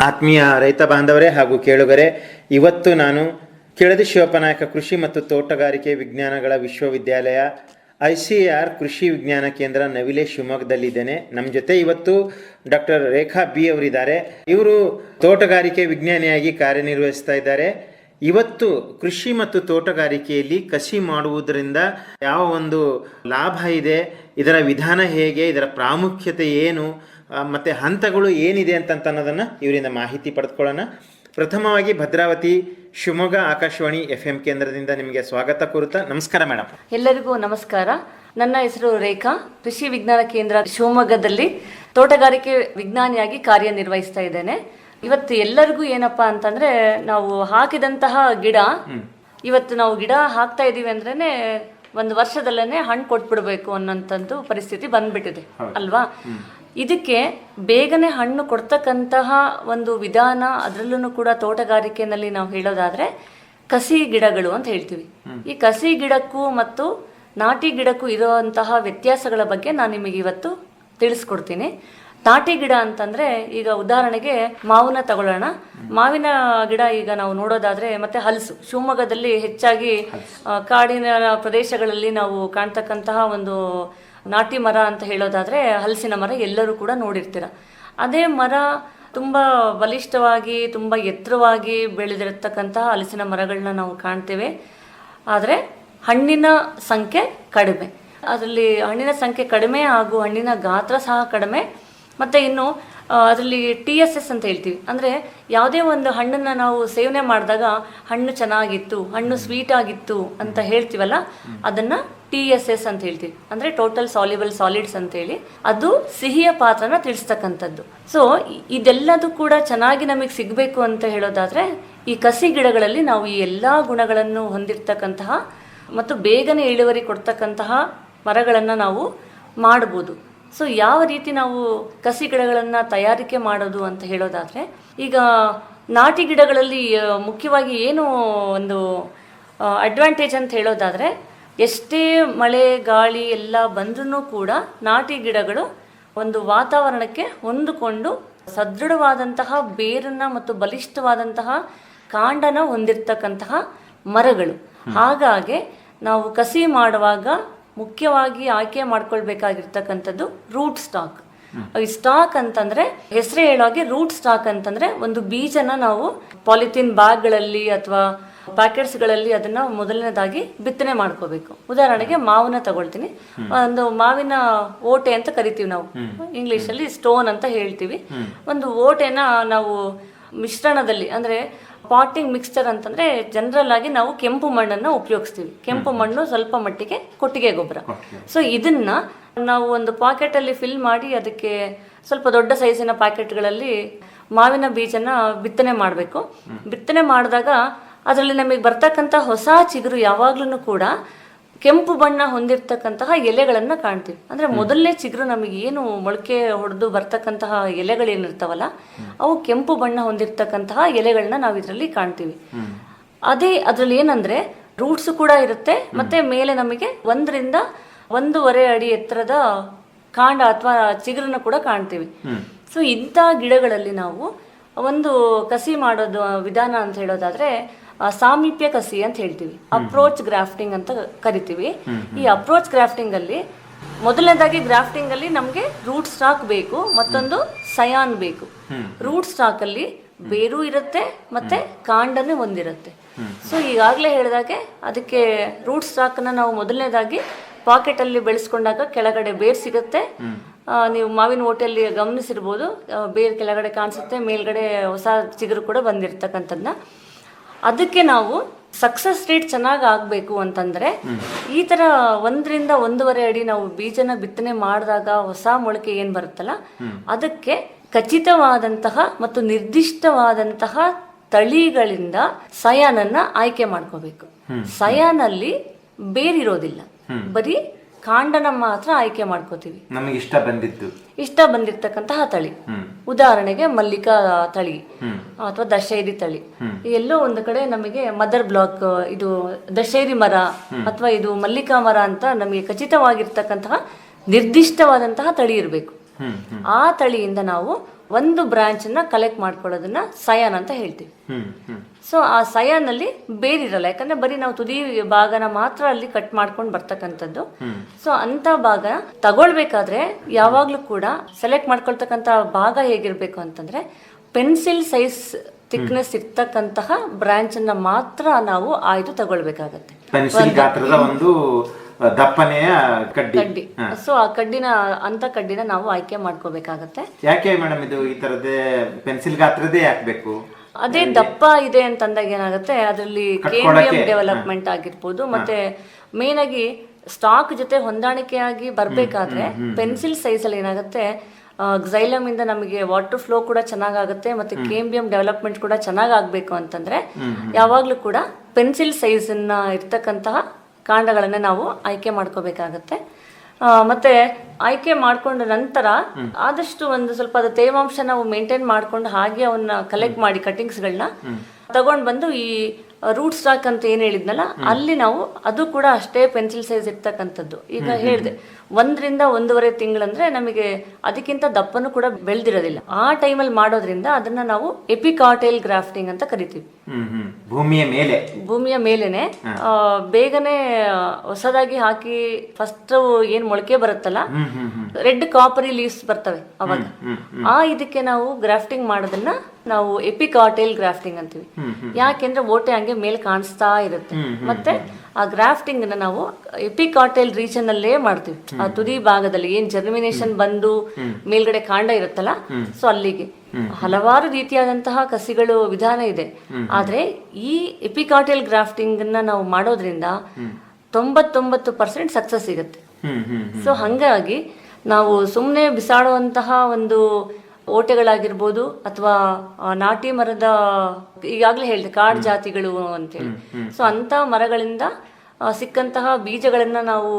ಆತ್ಮೀಯ ರೈತ ಬಾಂಧವರೇ ಹಾಗೂ ಕೇಳುಗರೆ, ಇವತ್ತು ನಾನು ಕೆಳದಿ ಶಿವಪ್ಪನಾಯಕ ಕೃಷಿ ಮತ್ತು ತೋಟಗಾರಿಕೆ ವಿಜ್ಞಾನಗಳ ವಿಶ್ವವಿದ್ಯಾಲಯ ICAR ಕೃಷಿ ವಿಜ್ಞಾನ ಕೇಂದ್ರ ನವಿಲೆ ಶಿವಮೊಗ್ಗದಲ್ಲಿದ್ದೇನೆ. ನಮ್ಮ ಜೊತೆ ಇವತ್ತು ಡಾಕ್ಟರ್ ರೇಖಾ ಬಿ ಅವರಿದ್ದಾರೆ. ಇವರು ತೋಟಗಾರಿಕೆ ವಿಜ್ಞಾನಿಯಾಗಿ ಕಾರ್ಯನಿರ್ವಹಿಸ್ತಾ ಇದ್ದಾರೆ. ಇವತ್ತು ಕೃಷಿ ಮತ್ತು ತೋಟಗಾರಿಕೆಯಲ್ಲಿ ಕಸಿ ಮಾಡುವುದರಿಂದ ಯಾವ ಒಂದು ಲಾಭ ಇದೆ, ಇದರ ವಿಧಾನ ಹೇಗೆ, ಇದರ ಪ್ರಾಮುಖ್ಯತೆ ಏನು ಮತ್ತು ಹಂತಗಳು ಏನಿದೆ ಅನ್ನೋದನ್ನು ಇವರಿಂದ ಮಾಹಿತಿ ಪಡೆದುಕೊಳ್ಳೋಣ. ಪ್ರಥಮವಾಗಿ ಭದ್ರಾವತಿ ಶಿವಮೊಗ್ಗ ಆಕಾಶವಾಣಿ FM ಕೇಂದ್ರದಿಂದ ನಿಮಗೆ ಸ್ವಾಗತ ಕೋರುತ್ತಾ. ನಮಸ್ಕಾರ ಮೇಡಮ್. ಎಲ್ಲರಿಗೂ ನಮಸ್ಕಾರ. ನನ್ನ ಹೆಸರು ರೇಖಾ. ಕೃಷಿ ವಿಜ್ಞಾನ ಕೇಂದ್ರ ಶಿವಮೊಗ್ಗದಲ್ಲಿ ತೋಟಗಾರಿಕೆ ವಿಜ್ಞಾನಿಯಾಗಿ ಕಾರ್ಯನಿರ್ವಹಿಸ್ತಾ ಇದ್ದೇನೆ. ಇವತ್ತು ಎಲ್ಲರಿಗೂ ಏನಪ್ಪಾ ಅಂತಂದ್ರೆ, ನಾವು ಹಾಕಿದಂತಹ ಗಿಡ ಇವತ್ತು ನಾವು ಗಿಡ ಹಾಕ್ತಾ ಇದೀವಿ ಅಂದ್ರೇನೆ ಒಂದು ವರ್ಷದಲ್ಲೇನೆ ಹಣ್ಣು ಕೊಟ್ಬಿಡ್ಬೇಕು ಅನ್ನೋಂಥದ್ದು ಪರಿಸ್ಥಿತಿ ಬಂದ್ಬಿಟ್ಟಿದೆ ಅಲ್ವಾ. ಇದಕ್ಕೆ ಬೇಗನೆ ಹಣ್ಣು ಕೊಡ್ತಕ್ಕಂತಹ ಒಂದು ವಿಧಾನ, ಅದರಲ್ಲೂ ಕೂಡ ತೋಟಗಾರಿಕೆಯಲ್ಲಿ ನಾವು ಹೇಳೋದಾದ್ರೆ ಕಸಿ ಗಿಡಗಳು ಅಂತ ಹೇಳ್ತೀವಿ. ಈ ಕಸಿ ಗಿಡಕ್ಕೂ ಮತ್ತು ನಾಟಿ ಗಿಡಕ್ಕೂ ಇರುವಂತಹ ವ್ಯತ್ಯಾಸಗಳ ಬಗ್ಗೆ ನಾನು ನಿಮಗೆ ಇವತ್ತು ತಿಳಿಸ್ಕೊಡ್ತೀನಿ. ನಾಟಿ ಗಿಡ ಅಂತಂದ್ರೆ, ಈಗ ಉದಾಹರಣೆಗೆ ಮಾವನ್ನ ತಗೊಳ್ಳೋಣ. ಮಾವಿನ ಗಿಡ ಈಗ ನಾವು ನೋಡೋದಾದ್ರೆ, ಮತ್ತೆ ಹಲಸು, ಶಿವಮೊಗ್ಗದಲ್ಲಿ ಹೆಚ್ಚಾಗಿ ಕಾಡಿನ ಪ್ರದೇಶಗಳಲ್ಲಿ ನಾವು ಕಾಣ್ತಕ್ಕಂತಹ ಒಂದು ನಾಟಿ ಮರ ಅಂತ ಹೇಳೋದಾದ್ರೆ ಹಲಸಿನ ಮರ ಎಲ್ಲರೂ ಕೂಡ ನೋಡಿರ್ತೀರ. ಅದೇ ಮರ ತುಂಬಾ ಬಲಿಷ್ಠವಾಗಿ ತುಂಬಾ ಎತ್ತರವಾಗಿ ಬೆಳೆದಿರತಕ್ಕಂತಹ ಹಲಸಿನ ಮರಗಳನ್ನ ನಾವು ಕಾಣ್ತೇವೆ. ಆದರೆ ಹಣ್ಣಿನ ಸಂಖ್ಯೆ ಕಡಿಮೆ, ಅದರಲ್ಲಿ ಹಣ್ಣಿನ ಸಂಖ್ಯೆ ಕಡಿಮೆ ಹಾಗೂ ಹಣ್ಣಿನ ಗಾತ್ರ ಸಹ ಕಡಿಮೆ. ಮತ್ತು ಇನ್ನು ಅದರಲ್ಲಿ TSS ಅಂತ ಹೇಳ್ತೀವಿ, ಅಂದರೆ ಯಾವುದೇ ಒಂದು ಹಣ್ಣನ್ನು ನಾವು ಸೇವನೆ ಮಾಡಿದಾಗ ಹಣ್ಣು ಚೆನ್ನಾಗಿತ್ತು, ಹಣ್ಣು ಸ್ವೀಟ್ ಆಗಿತ್ತು ಅಂತ ಹೇಳ್ತೀವಲ್ಲ, ಅದನ್ನು TSS ಅಂತ ಹೇಳ್ತೀವಿ, ಅಂದರೆ ಟೋಟಲ್ ಸಾಲ್ಯುಬಲ್ ಸಾಲಿಡ್ಸ್ ಅಂತೇಳಿ. ಅದು ಸಿಹಿಯ ಪಾತ್ರನ ತಿಳಿಸ್ತಕ್ಕಂಥದ್ದು. ಸೊ ಇದೆಲ್ಲದೂ ಕೂಡ ಚೆನ್ನಾಗಿ ನಮಗೆ ಸಿಗಬೇಕು ಅಂತ ಹೇಳೋದಾದರೆ, ಈ ಕಸಿ ಗಿಡಗಳಲ್ಲಿ ನಾವು ಈ ಎಲ್ಲ ಗುಣಗಳನ್ನು ಹೊಂದಿರತಕ್ಕಂತಹ ಮತ್ತು ಬೇಗನೆ ಇಳುವರಿ ಕೊಡ್ತಕ್ಕಂತಹ ಮರಗಳನ್ನು ನಾವು ಮಾಡ್ಬೋದು. ಸೊ ಯಾವ ರೀತಿ ನಾವು ಕಸಿ ಗಿಡಗಳನ್ನು ತಯಾರಿಕೆ ಮಾಡೋದು ಅಂತ ಹೇಳೋದಾದರೆ, ಈಗ ನಾಟಿ ಗಿಡಗಳಲ್ಲಿ ಮುಖ್ಯವಾಗಿ ಏನು ಒಂದು ಅಡ್ವಾಂಟೇಜ್ ಅಂತ ಹೇಳೋದಾದರೆ, ಎಷ್ಟೇ ಮಳೆ ಗಾಳಿ ಎಲ್ಲ ಬಂದ್ರೂ ಕೂಡ ನಾಟಿ ಗಿಡಗಳು ಒಂದು ವಾತಾವರಣಕ್ಕೆ ಹೊಂದಿಕೊಂಡು ಸದೃಢವಾದಂತಹ ಬೇರನ್ನು ಮತ್ತು ಬಲಿಷ್ಠವಾದಂತಹ ಕಾಂಡನ ಹೊಂದಿರತಕ್ಕಂತಹ ಮರಗಳು. ಹಾಗಾಗಿ ನಾವು ಕಸಿ ಮಾಡುವಾಗ ಮುಖ್ಯವಾಗಿ ಆಯ್ಕೆ ಮಾಡ್ಕೊಳ್ಬೇಕಾಗಿರ್ತಕ್ಕಂಥದ್ದು ರೂಟ್ ಸ್ಟಾಕ್. ಈ ಸ್ಟಾಕ್ ಅಂತಂದ್ರೆ ಹೆಸರೇ ಹೇಳೋಗೆ ರೂಟ್ ಸ್ಟಾಕ್ ಅಂತಂದ್ರೆ ಒಂದು ಬೀಜನ ನಾವು ಪಾಲಿಥಿನ್ ಬ್ಯಾಗ್ಗಳಲ್ಲಿ ಅಥವಾ ಪ್ಯಾಕೆಟ್ಸ್ಗಳಲ್ಲಿ ಅದನ್ನ ಮೊದಲನೇದಾಗಿ ಬಿತ್ತನೆ ಮಾಡ್ಕೋಬೇಕು. ಉದಾಹರಣೆಗೆ ಮಾವನ್ನ ತಗೊಳ್ತೀನಿ. ಒಂದು ಮಾವಿನ ಓಟೆ ಅಂತ ಕರಿತೀವಿ ನಾವು, ಇಂಗ್ಲಿಷಲ್ಲಿ ಸ್ಟೋನ್ ಅಂತ ಹೇಳ್ತೀವಿ. ಒಂದು ಓಟೆನ ನಾವು ಮಿಶ್ರಣದಲ್ಲಿ, ಅಂದ್ರೆ ಪಾಟಿಂಗ್ ಮಿಕ್ಸ್ಚರ್ ಅಂತಂದ್ರೆ ಜನರಲ್ ಆಗಿ ನಾವು ಕೆಂಪು ಮಣ್ಣನ್ನು ಉಪಯೋಗಿಸ್ತೀವಿ. ಕೆಂಪು ಮಣ್ಣು, ಸ್ವಲ್ಪ ಮಟ್ಟಿಗೆ ಕೊಟ್ಟಿಗೆ ಗೊಬ್ಬರ. ಸೊ ಇದನ್ನ ನಾವು ಒಂದು ಪಾಕೆಟ್ ಅಲ್ಲಿ ಫಿಲ್ ಮಾಡಿ ಅದಕ್ಕೆ ಸ್ವಲ್ಪ ದೊಡ್ಡ ಸೈಜಿನ ಪ್ಯಾಕೆಟ್ಗಳಲ್ಲಿ ಮಾವಿನ ಬೀಜನ ಬಿತ್ತನೆ ಮಾಡಬೇಕು. ಬಿತ್ತನೆ ಮಾಡಿದಾಗ ಅದರಲ್ಲಿ ನಮಗೆ ಬರ್ತಕ್ಕಂಥ ಹೊಸ ಚಿಗುರು ಯಾವಾಗ್ಲೂ ಕೂಡ ಕೆಂಪು ಬಣ್ಣ ಹೊಂದಿರತಕ್ಕಂತಹ ಎಲೆಗಳನ್ನ ಕಾಣ್ತೀವಿ. ಅಂದ್ರೆ ಮೊದಲನೇ ಚಿಗುರು ನಮಗೆ ಏನು ಮೊಳಕೆ ಹೊಡೆದು ಬರ್ತಕ್ಕಂತಹ ಎಲೆಗಳೇನಿರ್ತಾವಲ್ಲ, ಅವು ಕೆಂಪು ಬಣ್ಣ ಹೊಂದಿರತಕ್ಕಂತಹ ಎಲೆಗಳನ್ನ ನಾವು ಇದರಲ್ಲಿ ಕಾಣ್ತೀವಿ. ಅದೇ ಅದ್ರಲ್ಲಿ ಏನಂದ್ರೆ ರೂಟ್ಸ್ ಕೂಡ ಇರುತ್ತೆ, ಮತ್ತೆ ಮೇಲೆ ನಮಗೆ 1 ರಿಂದ 1.5 ಅಡಿ ಎತ್ತರದ ಕಾಂಡ ಅಥವಾ ಚಿಗುರನ್ನ ಕೂಡ ಕಾಣ್ತೀವಿ. ಸೊ ಇಂಥ ಗಿಡಗಳಲ್ಲಿ ನಾವು ಒಂದು ಕಸಿ ಮಾಡೋದು ವಿಧಾನ ಅಂತ ಹೇಳೋದಾದ್ರೆ ಸಾಮೀಪ್ಯ ಕಸಿ ಅಂತ ಹೇಳ್ತೀವಿ, ಅಪ್ರೋಚ್ ಗ್ರಾಫ್ಟಿಂಗ್ ಅಂತ ಕರಿತೀವಿ. ಈ ಅಪ್ರೋಚ್ ಗ್ರಾಫ್ಟಿಂಗ್ ಅಲ್ಲಿ ಮೊದಲನೇದಾಗಿ ಗ್ರಾಫ್ಟಿಂಗ್ ಅಲ್ಲಿ ನಮ್ಗೆ ರೂಟ್ ಸ್ಟಾಕ್ ಬೇಕು, ಮತ್ತೊಂದು ಸಯಾನ್ ಬೇಕು. ರೂಟ್ ಸ್ಟಾಕ್ ಅಲ್ಲಿ ಬೇರು ಇರುತ್ತೆ ಮತ್ತೆ ಕಾಂಡನೇ ಹೊಂದಿರುತ್ತೆ. ಸೊ ಈಗಾಗಲೇ ಹೇಳಿದಾಗೆ ಅದಕ್ಕೆ ರೂಟ್ ಸ್ಟಾಕ್ ನ ನಾವು ಮೊದಲನೇದಾಗಿ ಪಾಕೆಟ್ ಅಲ್ಲಿ ಬೆಳೆಸ್ಕೊಂಡಾಗ ಕೆಳಗಡೆ ಬೇರ್ ಸಿಗುತ್ತೆ. ನೀವು ಮಾವಿನ ಓಟೆಯಲ್ಲಿ ಗಮನಿಸಿರ್ಬೋದು, ಬೇರ್ ಕೆಳಗಡೆ ಕಾಣಿಸುತ್ತೆ, ಮೇಲ್ಗಡೆ ಹೊಸ ಚಿಗುರು ಕೂಡ ಬಂದಿರ್ತಕ್ಕಂಥದ್ದನ್ನ. ಅದಕ್ಕೆ ನಾವು ಸಕ್ಸಸ್ ರೇಟ್ ಚೆನ್ನಾಗಿ ಆಗಬೇಕು ಅಂತಂದ್ರೆ ಈ ತರ 1 ರಿಂದ 1.5 ಅಡಿ ನಾವು ಬೀಜನ ಬಿತ್ತನೆ ಮಾಡಿದಾಗ ಹೊಸ ಮೊಳಕೆ ಏನ್ ಬರುತ್ತಲ್ಲ, ಅದಕ್ಕೆ ಖಚಿತವಾದಂತಹ ಮತ್ತು ನಿರ್ದಿಷ್ಟವಾದಂತಹ ತಳಿಗಳಿಂದ ಸಯಾನನ್ನ ಆಯ್ಕೆ ಮಾಡ್ಕೋಬೇಕು. ಸಯಾನಲ್ಲಿ ಬೇರಿರೋದಿಲ್ಲ, ಬರೀ ಕಾಂಡನ ಮಾತ್ರ ಆಯ್ಕೆ ಮಾಡ್ಕೋತೀವಿ. ನಮಗೆ ಇಷ್ಟ ಬಂದಿರ್ತಕ್ಕಂತಹ ತಳಿ, ಉದಾಹರಣೆಗೆ ಮಲ್ಲಿಕಾ ತಳಿ ಅಥವಾ ದಶೈರಿ ತಳಿ. ಎಲ್ಲೋ ಒಂದು ಕಡೆ ನಮಗೆ ಮದರ್ ಬ್ಲಾಕ್, ಇದು ದಶೈರಿ ಮರ ಅಥವಾ ಇದು ಮಲ್ಲಿಕಾ ಮರ ಅಂತ ನಮಗೆ ಖಚಿತವಾಗಿರ್ತಕ್ಕಂತಹ ನಿರ್ದಿಷ್ಟವಾದಂತಹ ತಳಿ ಇರಬೇಕು. ಆ ತಳಿಯಿಂದ ನಾವು ಒಂದು ಬ್ರಾಂಚನ್ನ ಕಲೆಕ್ಟ್ ಮಾಡ್ಕೊಳ್ಳೋದನ್ನ ಸಯಾನ್ ಅಂತ ಹೇಳ್ತೀವಿ. ಸೊ ಆ ಸಯಾನಲ್ಲಿ ಬೇರಿರಲ್ಲ, ಯಾಕಂದ್ರೆ ಬರೀ ನಾವು ತುದಿ ಭಾಗನ ಮಾತ್ರ ಅಲ್ಲಿ ಕಟ್ ಮಾಡ್ಕೊಂಡು ಬರ್ತಕ್ಕಂಥದ್ದು. ಸೊ ಅಂತ ಭಾಗ ತಗೊಳ್ಬೇಕಾದ್ರೆ ಯಾವಾಗ್ಲೂ ಕೂಡ ಸೆಲೆಕ್ಟ್ ಮಾಡ್ಕೊಳ್ತಕ್ಕಂಥ ಭಾಗ ಹೇಗಿರ್ಬೇಕು ಅಂತಂದ್ರೆ ಪೆನ್ಸಿಲ್ ಸೈಜ್ ಥಿಕ್ನೆಸ್ ಇರ್ತಕ್ಕಂತಹ ಬ್ರಾಂಚ್ ಅನ್ನ ಮಾತ್ರ ನಾವು ಆಯ್ದು ತಗೊಳ್ಬೇಕಾಗತ್ತೆ. ಪೆನ್ಸಿಲ್ ಗಾತ್ರದ ಒಂದು ದಪ್ಪನೆಯ ಕಡ್ಡಿ. ಸೊ ಆ ಕಡ್ಡಿನ ನಾವು ಆಯ್ಕೆ ಮಾಡ್ಕೋಬೇಕಾಗತ್ತೆ. ಯಾಕೆ ಮೇಡಮ್ ಇದು ಈ ತರದೇ ಪೆನ್ಸಿಲ್ ಗಾತ್ರದೇ ಯಾಕೆ ಬೇಕು? ಅದೇ ದಪ್ಪ ಇದೆ ಅಂತಂದಾಗ ಏನಾಗುತ್ತೆ, ಅದರಲ್ಲಿ ಕೇಂದ್ರೀಯ ಡೆವಲಪ್ಮೆಂಟ್ ಆಗಿರ್ಬೋದು, ಮತ್ತೆ ಮೇನ್ ಆಗಿ ಸ್ಟಾಕ್ ಜೊತೆ ಹೊಂದಾಣಿಕೆಯಾಗಿ ಬರ್ಬೇಕಾದ್ರೆ ಪೆನ್ಸಿಲ್ ಸೈಜ್ ಅಲ್ಲಿ ಏನಾಗುತ್ತೆ, ಗ್ಸೈಲಮ್ ಇಂದ ನಮಗೆ ವಾಟರ್ ಫ್ಲೋ ಕೂಡ ಚೆನ್ನಾಗುತ್ತೆ, ಮತ್ತೆ ಕೇಂಬಿಯಂ ಡೆವಲಪ್ಮೆಂಟ್ ಕೂಡ ಚೆನ್ನಾಗ್ ಆಗ್ಬೇಕು ಅಂತಂದ್ರೆ ಯಾವಾಗ್ಲೂ ಕೂಡ ಪೆನ್ಸಿಲ್ ಸೈಜ್ ಇರ್ತಕ್ಕಂತಹ ಕಾಂಡಗಳನ್ನ ನಾವು ಆಯ್ಕೆ ಮಾಡ್ಕೋಬೇಕಾಗತ್ತೆ. ಮತ್ತೆ ಆಯ್ಕೆ ಮಾಡ್ಕೊಂಡ ನಂತರ ಆದಷ್ಟು ಒಂದು ಸ್ವಲ್ಪ ಅದು ತೇವಾಂಶ ನಾವು ಮೇಂಟೈನ್ ಮಾಡ್ಕೊಂಡು ಹಾಗೆ ಅವನ್ನ ಕಲೆಕ್ಟ್ ಮಾಡಿ ಕಟಿಂಗ್ಸ್ಗಳನ್ನ ತಗೊಂಡ್ ಬಂದು ಈ ರೂಟ್ ಸ್ಟಾಕ್ ಅಂತ ಏನ್ ಹೇಳಿದ್ನಲ್ಲ ಅಲ್ಲಿ ನಾವು ಅದು ಕೂಡ ಅಷ್ಟೇ ಪೆನ್ಸಿಲ್ ಸೈಜ್ ಇರ್ತಕ್ಕಂಥದ್ದು. ಈಗ ಹೇಳಿದೆ 1 ರಿಂದ 1.5 ತಿಂಗಳಂದ್ರೆ ನಮಗೆ ಅದಕ್ಕಿಂತ ದಪ್ಪನು ಕೂಡ ಬೆಳೆದಿರೋದಿಲ್ಲ. ಆ ಟೈಮಲ್ಲಿ ಮಾಡೋದ್ರಿಂದ ಅದನ್ನ ನಾವು ಎಪಿಕಾಟೈಲ್ ಗ್ರಾಫ್ಟಿಂಗ್ ಅಂತ ಕರಿತೀವಿ. ಭೂಮಿಯ ಮೇಲೆನೆ ಬೇಗನೆ ಹೊಸದಾಗಿ ಹಾಕಿ ಫಸ್ಟ್ ಏನ್ ಮೊಳಕೆ ಬರುತ್ತಲ್ಲ, ರೆಡ್ ಕಾಪರಿ ಲೀವ್ಸ್ ಬರ್ತವೆ ಅವಾಗ, ಇದಕ್ಕೆ ನಾವು ಗ್ರಾಫ್ಟಿಂಗ್ ಮಾಡೋದನ್ನ ನಾವು ಎಪಿಕಾಟೈಲ್ ಗ್ರಾಫ್ಟಿಂಗ್ ಅಂತೀವಿ. ಯಾಕೆಂದ್ರೆ ಓಟೆ ಹಂಗೆ ಮೇಲೆ ಕಾಣಿಸ್ತಾ ಇರುತ್ತೆ. ಮತ್ತೆ ಆ ಗ್ರಾಫ್ಟಿಂಗ್ ನ ನಾವು ಎಪಿಕಾಟೈಲ್ ರೀಜನ್ ಅಲ್ಲೇ ಮಾಡ್ತೀವಿ. ಆ ತುದಿ ಭಾಗದಲ್ಲಿ ಏನ್ ಜರ್ಮಿನೇಷನ್ ಬಂದು ಮೇಲ್ಗಡೆ ಕಾಂಡ ಇರುತ್ತಲ್ಲ, ಸೊ ಅಲ್ಲಿಗೆ ಹಲವಾರು ರೀತಿಯಾದಂತಹ ಕಸಿಗಳು ವಿಧಾನ ಇದೆ. ಆದ್ರೆ ಈ ಎಪಿಕಾಟೈಲ್ ಗ್ರಾಫ್ಟಿಂಗ್ ನ ನಾವು ಮಾಡೋದ್ರಿಂದ 99% ಸಕ್ಸಸ್ ಸಿಗುತ್ತೆ. ಸೊ ಹಂಗಾಗಿ ನಾವು ಸುಮ್ಮನೆ ಬಿಸಾಡುವಂತಹ ಒಂದು ಓಟೆಗಳಾಗಿರ್ಬೋದು ಅಥವಾ ನಾಟಿ ಮರದ, ಈಗಾಗಲೇ ಹೇಳಿದೆ ಕಾಡು ಜಾತಿಗಳು ಅಂತೇಳಿ, ಸೊ ಅಂತ ಮರಗಳಿಂದ ಸಿಕ್ಕಂತಹ ಬೀಜಗಳನ್ನ ನಾವು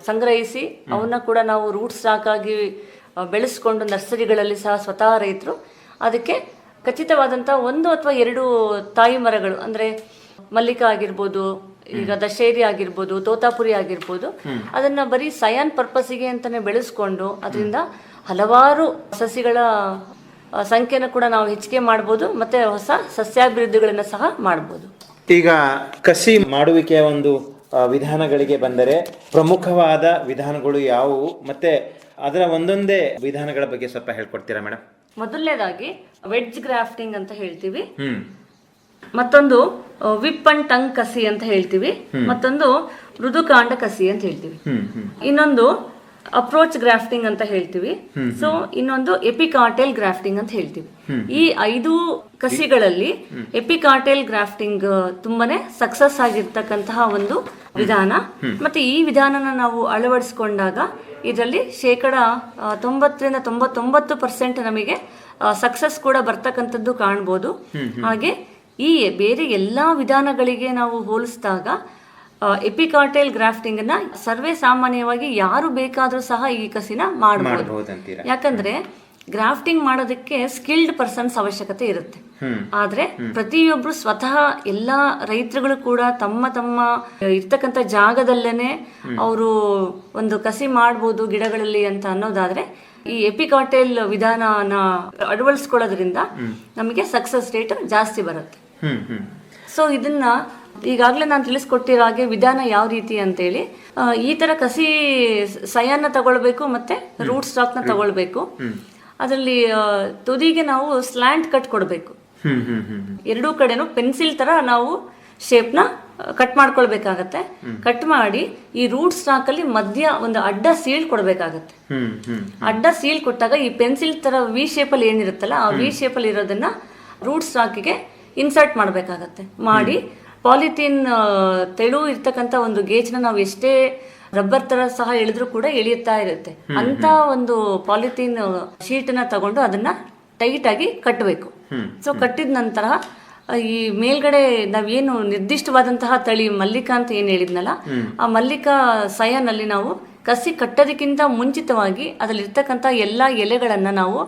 ಸಂಗ್ರಹಿಸಿ ಅವನ್ನ ಕೂಡ ನಾವು ರೂಟ್ ಸ್ಟಾಕ್ ಆಗಿ ಬೆಳೆಸ್ಕೊಂಡು ನರ್ಸರಿಗಳಲ್ಲಿ ಸಹ ಸ್ವತಃ ರೈತರು ಅದಕ್ಕೆ ಖಚಿತವಾದಂತಹ 1 ಅಥವಾ 2 ತಾಯಿ ಮರಗಳು, ಅಂದ್ರೆ ಮಲ್ಲಿಕಾ ಆಗಿರ್ಬೋದು, ಈಗ ದಶೇರಿ ಆಗಿರ್ಬೋದು, ತೋತಾಪುರಿ ಆಗಿರ್ಬೋದು, ಅದನ್ನ ಬರೀ ಸಯಾನ್ ಪರ್ಪಸ್ಗೆ ಅಂತಾನೆ ಬೆಳೆಸ್ಕೊಂಡು ಅದರಿಂದ ಹಲವಾರು ಸಸಿಗಳ ಸಂಖ್ಯೆನ ಕೂಡ ನಾವು ಹೆಚ್ಚಿಗೆ ಮಾಡ್ಬೋದು, ಮತ್ತೆ ಹೊಸ ಸಸ್ಯಾಭಿವೃದ್ಧಿಗಳನ್ನ ಸಹ ಮಾಡ್ಬೋದು. ಈಗ ಕಸಿ ಮಾಡುವಿಕೆಯ ಒಂದು ವಿಧಾನಗಳಿಗೆ ಬಂದರೆ ಪ್ರಮುಖವಾದ ವಿಧಾನಗಳು ಯಾವುವು, ಮತ್ತೆ ಅದರ ಒಂದೊಂದೇ ವಿಧಾನಗಳ ಬಗ್ಗೆ ಸ್ವಲ್ಪ ಹೇಳ್ಕೊಡ್ತೀರಾ ಮೇಡಮ್? ಮೊದಲನೇದಾಗಿ ವೆಡ್ಜ್ ಗ್ರಾಫ್ಟಿಂಗ್ ಅಂತ ಹೇಳ್ತೀವಿ, ಮತ್ತೊಂದು ವಿಪ್ ಅಂಡ್ ಟಂಗ್ ಕಸಿ ಅಂತ ಹೇಳ್ತೀವಿ, ಮತ್ತೊಂದು ಮೃದುಕಾಂಡ ಕಸಿ ಅಂತ ಹೇಳ್ತೀವಿ, ಇನ್ನೊಂದು ಅಪ್ರೋಚ್ ಗ್ರಾಫ್ಟಿಂಗ್ ಅಂತ ಹೇಳ್ತೀವಿ, ಸೊ ಇನ್ನೊಂದು ಎಪಿಕಾಟೈಲ್ ಗ್ರಾಫ್ಟಿಂಗ್ ಅಂತ ಹೇಳ್ತೀವಿ. ಈ 5 ಕಸಿಗಳಲ್ಲಿ ಎಪಿಕಾಟೈಲ್ ಗ್ರಾಫ್ಟಿಂಗ್ ತುಂಬಾನೇ ಸಕ್ಸಸ್ ಆಗಿರ್ತಕ್ಕಂತಹ ಒಂದು ವಿಧಾನ. ಮತ್ತೆ ಈ ವಿಧಾನನ ನಾವು ಅಳವಡಿಸಿಕೊಂಡಾಗ ಇದರಲ್ಲಿ 90% ನಮಗೆ ಸಕ್ಸಸ್ ಕೂಡ ಬರ್ತಕ್ಕಂಥದ್ದು ಕಾಣ್ಬೋದು. ಹಾಗೆ ಈ ಬೇರೆ ಎಲ್ಲಾ ವಿಧಾನಗಳಿಗೆ ನಾವು ಹೋಲಿಸಿದಾಗ ಎಪಿಕಾಟೈಲ್ ಗ್ರಾಫ್ಟಿಂಗ್ ನ ಸರ್ವೇ ಸಾಮಾನ್ಯವಾಗಿ ಯಾರು ಬೇಕಾದ್ರೂ ಸಹ ಈ ಕಸಿನ ಮಾಡಬಹುದು. ಯಾಕಂದ್ರೆ ಗ್ರಾಫ್ಟಿಂಗ್ ಮಾಡೋದಕ್ಕೆ ಸ್ಕಿಲ್ಡ್ ಪರ್ಸನ್ಸ್ ಅವಶ್ಯಕತೆ ಇರುತ್ತೆ. ಆದ್ರೆ ಪ್ರತಿಯೊಬ್ರು ಸ್ವತಃ ಎಲ್ಲಾ ರೈತರುಗಳು ಕೂಡ ತಮ್ಮ ಇರ್ತಕ್ಕಂಥ ಜಾಗದಲ್ಲೇನೆ ಅವರು ಒಂದು ಕಸಿ ಮಾಡ್ಬೋದು ಗಿಡಗಳಲ್ಲಿ ಅಂತ ಅನ್ನೋದಾದ್ರೆ ಈ ಎಪಿಕಾಟೈಲ್ ವಿಧಾನನ ಅಳವಡಿಸ್ಕೊಳ್ಳೋದ್ರಿಂದ ನಮಗೆ ಸಕ್ಸಸ್ ರೇಟ್ ಜಾಸ್ತಿ ಬರುತ್ತೆ. ಸೊ ಇದನ್ನ ಈಗಾಗಲೇ ನಾನು ತಿಳಿಸ್ಕೊಟ್ಟಿರೋ ಹಾಗೆ ವಿಧಾನ ಯಾವ ರೀತಿ ಅಂತೇಳಿ, ಈ ತರ ಕಸಿ ಸಯಾನ್ನ ತಗೊಳ್ಬೇಕು ಮತ್ತೆ ರೂಟ್ ಸ್ಟಾಕ್ ನ ತಗೊಳ್ಬೇಕು. ಅದರಲ್ಲಿ ತುದಿಗೆ ನಾವು ಸ್ಲ್ಯಾಂಟ್ ಕಟ್ ಕೊಡ್ಬೇಕು. ಎರಡೂ ಕಡೆನೂ ಪೆನ್ಸಿಲ್ ತರ ನಾವು ಶೇಪ್ ನ ಕಟ್ ಮಾಡ್ಕೊಳ್ಬೇಕಾಗತ್ತೆ. ಕಟ್ ಮಾಡಿ ಈ ರೂಟ್ ಸ್ಟಾಕ್ ಅಲ್ಲಿ ಮಧ್ಯ ಒಂದು ಅಡ್ಡ ಸೀಲ್ ಕೊಡ್ಬೇಕಾಗತ್ತೆ. ಅಡ್ಡ ಸೀಲ್ ಕೊಟ್ಟಾಗ ಈ ಪೆನ್ಸಿಲ್ ತರ ವಿ ಶೇಪ್ ಅಲ್ಲಿ ಏನಿರುತ್ತಲ್ಲ ಆ ವಿ ಶೇಪ್ ಅಲ್ಲಿ ಇರೋದನ್ನ ರೂಟ್ ಸ್ಟಾಕಿಗೆ ಇನ್ಸರ್ಟ್ ಮಾಡ್ಬೇಕಾಗತ್ತೆ. ಮಾಡಿ ಪಾಲಿಥೀನ್ ತೆಳು ಇರ್ತಕ್ಕಂಥ ಒಂದು ಗೇಜ್ನ ನಾವು ಎಷ್ಟೇ ರಬ್ಬರ್ ತರ ಸಹ ಎಳೆದ್ರೂ ಕೂಡ ಎಳೆಯುತ್ತಾ ಇರುತ್ತೆ. ಅಂತ ಒಂದು ಪಾಲಿಥೀನ್ ಶೀಟ್ ನ ತಗೊಂಡು ಅದನ್ನ ಟೈಟ್ ಆಗಿ ಕಟ್ಟಬೇಕು. ಸೊ ಕಟ್ಟಿದ ನಂತರ ಈ ಮೇಲ್ಗಡೆ ನಾವೇನು ನಿರ್ದಿಷ್ಟವಾದಂತಹ ತಳಿ ಮಲ್ಲಿಕಾ ಅಂತ ಏನ್ ಹೇಳಿದ್ನಲ್ಲ, ಆ ಮಲ್ಲಿಕಾ ಸಯಾನ್ ಅಲ್ಲಿ ನಾವು ಕಸಿ ಕಟ್ಟೋದಕ್ಕಿಂತ ಮುಂಚಿತವಾಗಿ ಅದ್ರಲ್ಲಿ ಇರ್ತಕ್ಕಂಥ ಎಲ್ಲಾ ಎಲೆಗಳನ್ನ ನಾವು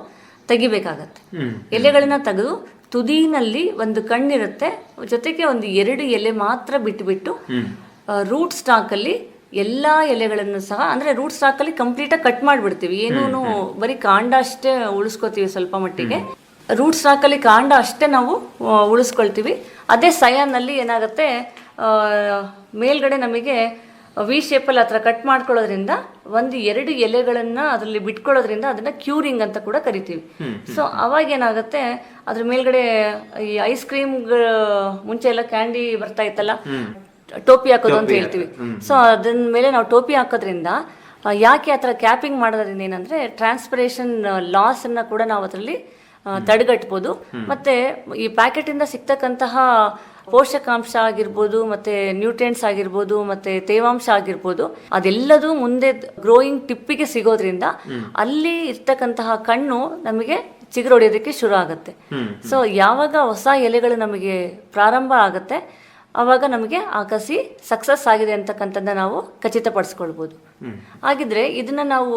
ತೆಗಿಬೇಕಾಗತ್ತೆ. ಎಲೆಗಳನ್ನ ತೆಗೆದು ತುದಿನಲ್ಲಿ ಒಂದು ಕಣ್ಣಿರುತ್ತೆ, ಜೊತೆಗೆ ಒಂದು 2 ಎಲೆ ಮಾತ್ರ ಬಿಟ್ಟು ರೂಟ್ ಸ್ಟಾಕ್ ಅಲ್ಲಿ ಎಲ್ಲ ಎಲೆಗಳನ್ನು ಸಹ ಅಂದರೆ ರೂಟ್ ಸ್ಟಾಕಲ್ಲಿ ಕಂಪ್ಲೀಟಾಗಿ ಕಟ್ ಮಾಡಿಬಿಡ್ತೀವಿ, ಏನೂ ಬರೀ ಕಾಂಡ ಅಷ್ಟೇ ಉಳಿಸ್ಕೋತೀವಿ ಸ್ವಲ್ಪ ಮಟ್ಟಿಗೆ. ರೂಟ್ ಸ್ಟಾಕಲ್ಲಿ ಕಾಂಡ ಅಷ್ಟೇ ನಾವು ಉಳಿಸ್ಕೊಳ್ತೀವಿ. ಅದೇ ಸಯಾನಲ್ಲಿ ಏನಾಗುತ್ತೆ, ಮೇಲ್ಗಡೆ ನಮಗೆ ವಿ ಶೇಪಲ್ಲಿ ಆ ಥರ ಕಟ್ ಮಾಡ್ಕೊಳ್ಳೋದ್ರಿಂದ 1-2 ಎಲೆಗಳನ್ನು ಅದರಲ್ಲಿ ಬಿಟ್ಕೊಳ್ಳೋದ್ರಿಂದ ಅದನ್ನು ಕ್ಯೂರಿಂಗ್ ಅಂತ ಕೂಡ ಕರಿತೀವಿ. ಸೊ ಅವಾಗ ಏನಾಗುತ್ತೆ, ಅದ್ರ ಮೇಲ್ಗಡೆ ಈ ಐಸ್ ಕ್ರೀಮ್ ಮುಂಚೆ ಎಲ್ಲ ಕ್ಯಾಂಡಿ ಬರ್ತಾ ಇತ್ತಲ್ಲ, ಟೋಪಿ ಹಾಕೋದು ಅಂತ ಹೇಳ್ತೀವಿ. ಸೊ ಅದನ್ನ ಮೇಲೆ ನಾವು ಟೋಪಿ ಹಾಕೋದ್ರಿಂದ ಯಾಕೆ ಆ ಥರ ಕ್ಯಾಪಿಂಗ್ ಮಾಡೋದ್ರಿಂದ ಏನಂದರೆ ಟ್ರಾನ್ಸ್ಪಿರೇಷನ್ ಲಾಸನ್ನು ಕೂಡ ನಾವು ಅದರಲ್ಲಿ ತಡೆಗಟ್ಬೋದು. ಮತ್ತು ಈ ಪ್ಯಾಕೆಟಿಂದ ಸಿಗ್ತಕ್ಕಂತಹ ಪೋಷಕಾಂಶ ಆಗಿರ್ಬೋದು, ಮತ್ತು ನ್ಯೂಟ್ರಿಯೆಂಟ್ಸ್ ಆಗಿರ್ಬೋದು, ಮತ್ತು ತೇವಾಂಶ ಆಗಿರ್ಬೋದು, ಅದೆಲ್ಲದೂ ಮುಂದೆ ಗ್ರೋಯಿಂಗ್ ಟಿಪ್ಪಿಗೆ ಸಿಗೋದ್ರಿಂದ ಅಲ್ಲಿ ಇರ್ತಕ್ಕಂತಹ ಕಣ್ಣು ನಮಗೆ ಚಿಗುರೊಡೆಯೋದಕ್ಕೆ ಶುರು ಆಗುತ್ತೆ. ಸೊ ಯಾವಾಗ ಹೊಸ ಎಲೆಗಳು ನಮಗೆ ಪ್ರಾರಂಭ ಆಗುತ್ತೆ ಆವಾಗ ನಮಗೆ ಆ ಕಸಿ ಸಕ್ಸಸ್ ಆಗಿದೆ ಅಂತಕ್ಕಂಥದ್ದನ್ನ ನಾವು ಖಚಿತಪಡಿಸ್ಕೊಳ್ಬೋದು. ಹಾಗಿದ್ರೆ ಇದನ್ನ ನಾವು